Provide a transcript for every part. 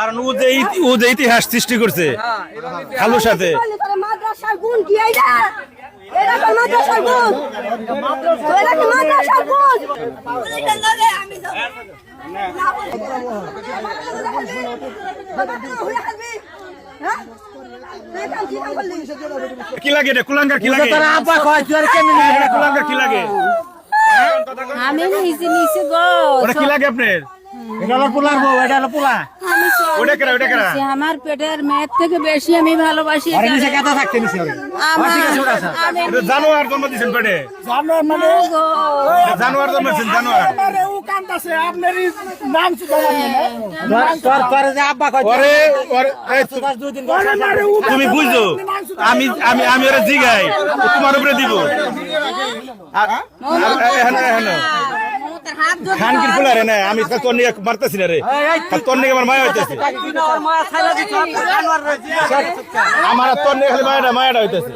কারণ ও যে ইতিহাস সৃষ্টি করছে খালুর সাথে। মাদ্রাসার গুণ কি এইটা? এটা তো মাদ্রাসার গুণ। এটা কি মাদ্রাসার গুণ? আমি যাব না। কি লাগে রে কুলাঙ্গার? কি লাগে কুলাঙ্গার? কি লাগে? আমি নিচে গো। ওটা কি লাগে আপনার? এটা হলো পোলার বউ, এটা হলো পোলা। ওটা কেরা? ওটা কেরা? আমার পেটের মেয়ের থেকে বেশি আমি ভালোবাসি। আরে নিচে কেতা থাকতে নিচে ওরে। ঠিক আছে ওটা স্যার। এটা জানোয়ার জন্ম দিয়েছেন পেটে? জানোয়ার মানে জানোয়ার জন্ম দিয়েছেন? জানোয়ার আরে ও কান্দাছে আপনারই নাম শুধু তোর তোর যে আব্বা কয় ওরে এই তোর দুই দিন বসে তুমি বুঝছো? আমি আমি আমি ওরা জিগাই তোমার উপরে দিব। খান কি ফুলা রে? না আমি তোর নিয়ে মারতেছি না রে, তোর নিয়ে আমার মায়া হইতেছে। আমার আর তোর নিয়ে খালি মায়াটা হইতেছে।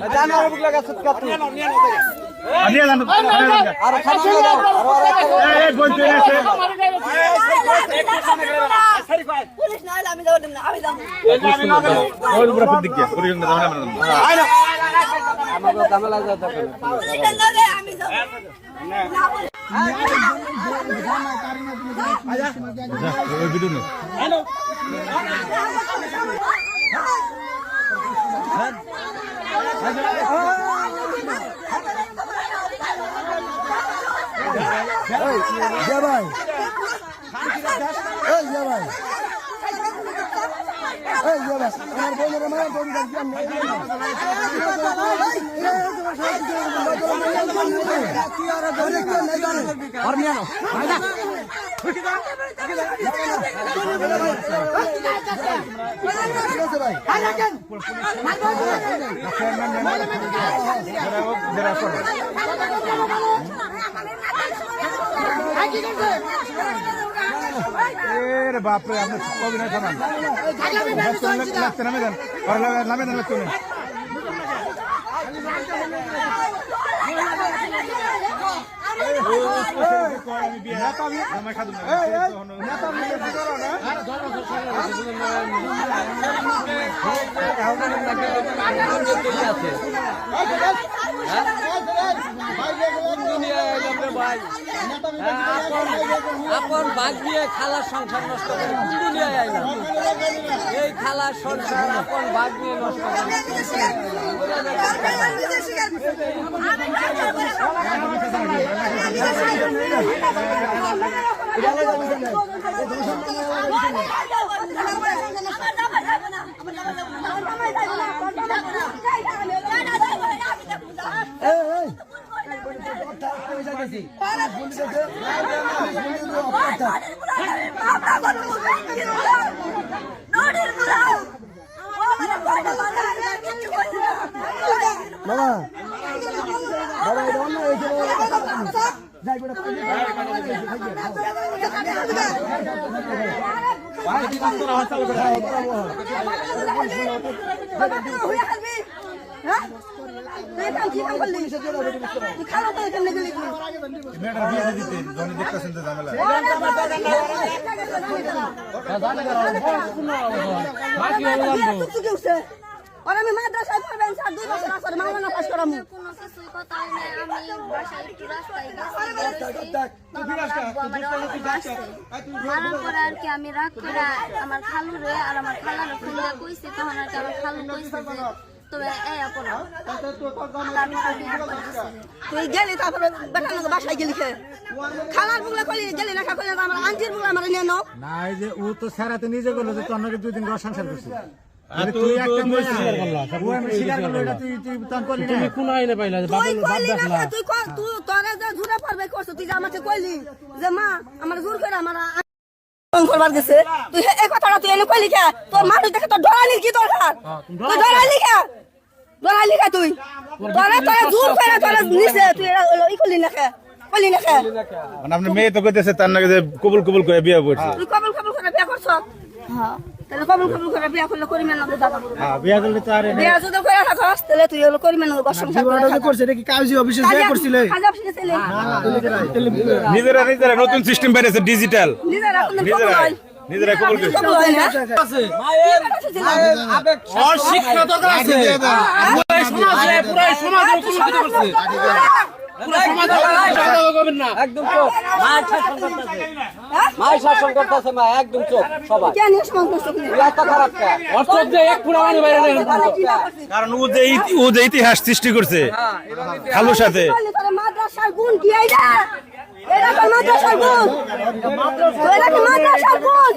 বাপরে আপনি অভিনয় করেন নামে দেন নামে দেন লাগতো না। আপন ভাগ দিয়ে খালার সংসার নষ্ট করে কোন দুনিয়ায় আইলাম? এই খালার সংসার আপন ভাগ দিয়ে নষ্ট আমি মাদ্রাসায় পড়বেন স্যার 2 বছর আসলে মাওলানা পাস করামু। কোনো কিছুই কথা হয় না, আমি বাসায় একটু রাস্তায় মারার পরে আর কি আমি রাগ করে আমার খালুরে আর আমার খালার ফোন দিয়ে কইছি, তখন আর কি আমার খালু কইছে যে তবে তুই গেলি তারপরে বেটানোকে বাসায় গেলি খে খালার বুগলা কইলি গেলি না কইলি আমার আন্টির বুগলা আমার নিয়ে নাও না। এই যে ও তো সারাতে নিজে বলল যে তোর নাকি 2 দিন ঘর সংসার করছিস। আরে তুই একটা মেয়ে স্বীকার করলা, ও আমি স্বীকার করলো, এটা তুই তখন করলি না। তুমি কোন আইনে পাইলা যে বাবা বাপ দেখলা? তুই তোরে যে জুরে পড়বে করছ, তুই যে আমাকে কইলি যে মা আমার জোর করে আমার করবার দিছে, তুই এই কথাটা তুই এনে কইলি কে? তোর মানুষ দেখে তোর ডরালি কি দরকার? তুই ডরালি কে? ডরালি কে তুই? তোরে জোর করে তোরে নিছে, তুই ই করলি না কে? কইলি না কে? মানে আপনি মেয়ে তো কইতেছে তার নাকি যে কবুল কবুল করে বিয়ে করছে। তুই কবুল করে বিয়ে করছ? হ্যাঁ, তাহলে কবুল করে বিয়ে করলে করিমে না দাদা? হ্যাঁ, বিয়ে করলে তো আরে বিয়ে যদি করে থাকস তাহলে তুই হলো করিমে না সংসার করে করছে নাকি কাজী অফিসে যা করছিলে? কাজী অফিসে ছিলে? নিজেরা নতুন সিস্টেম বেরিয়েছে ডিজিটাল। নিজেরা এখন কবুল হয়। নিজেরাই কবুল করছে কবুল হয় না মায়ের আবেগ শিক্ষা দরকার আছে পুরো সমাজে করছে একদম চোখ মায়ের শাসন করতেছে মা একদম চোখ সবাই কেন সমাজ নষ্ট করে এত খারাপ কে অর্থ যে এক পুরা মানে বাইরে কারণ ও যে ইতিহাস সৃষ্টি করছে খালুর সাথে মাদ্রাসার গুণ কি এইটা এটা তো মাদ্রাসার গুণ এটা কি মাদ্রাসার গুণ